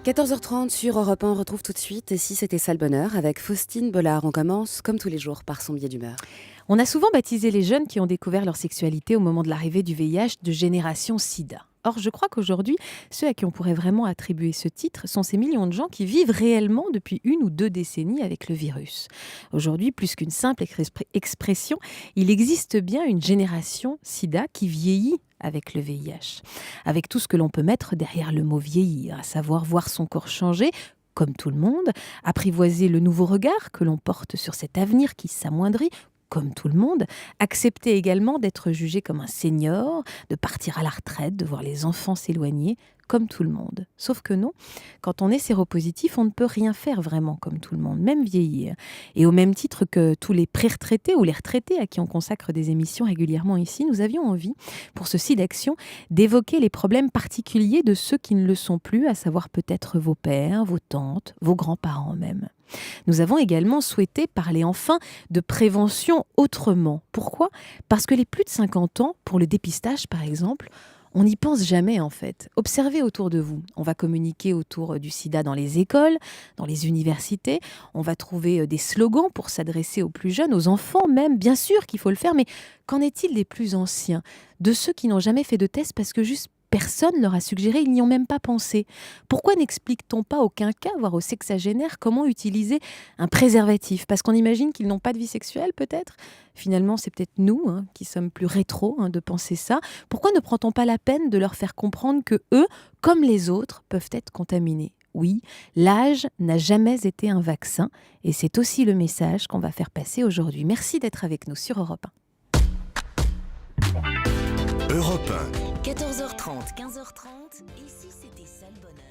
14h30 sur Europe 1, on retrouve tout de suite Et si c'était ça le bonheur avec Faustine Bollard. On commence comme tous les jours par son billet d'humeur. On a souvent baptisé les jeunes qui ont découvert leur sexualité au moment de l'arrivée du VIH de génération SIDA. Or, je crois qu'aujourd'hui, ceux à qui on pourrait vraiment attribuer ce titre sont ces millions de gens qui vivent réellement depuis 1 ou 2 décennies avec le virus. Aujourd'hui, plus qu'une simple expression, il existe bien une génération SIDA qui vieillit avec le VIH, avec tout ce que l'on peut mettre derrière le mot vieillir, à savoir voir son corps changer, comme tout le monde, apprivoiser le nouveau regard que l'on porte sur cet avenir qui s'amoindrit, comme tout le monde, accepter également d'être jugé comme un senior, de partir à la retraite, de voir les enfants s'éloigner, comme tout le monde. Sauf que non, quand on est séropositif, on ne peut rien faire vraiment comme tout le monde, même vieillir. Et au même titre que tous les pré-retraités ou les retraités à qui on consacre des émissions régulièrement ici, nous avions envie, pour ceci d'action, d'évoquer les problèmes particuliers de ceux qui ne le sont plus, à savoir peut-être vos pères, vos tantes, vos grands-parents même. Nous avons également souhaité parler enfin de prévention autrement. Pourquoi ? Parce que les plus de 50 ans, pour le dépistage par exemple, on n'y pense jamais en fait. Observez autour de vous. On va communiquer autour du sida dans les écoles, dans les universités. On va trouver des slogans pour s'adresser aux plus jeunes, aux enfants même. Bien sûr qu'il faut le faire, mais qu'en est-il des plus anciens ? De ceux qui n'ont jamais fait de test parce que juste personne leur a suggéré, ils n'y ont même pas pensé. Pourquoi n'explique-t-on pas au quinquas, voire aux sexagénaires, comment utiliser un préservatif ? Parce qu'on imagine qu'ils n'ont pas de vie sexuelle, peut-être ? Finalement, c'est peut-être nous qui sommes plus rétro de penser ça. Pourquoi ne prend-on pas la peine de leur faire comprendre que eux, comme les autres, peuvent être contaminés ? Oui, l'âge n'a jamais été un vaccin et c'est aussi le message qu'on va faire passer aujourd'hui. Merci d'être avec nous sur Europe 1. Europe 1. 14h30, 15h30, et si c'était ça le bonheur ?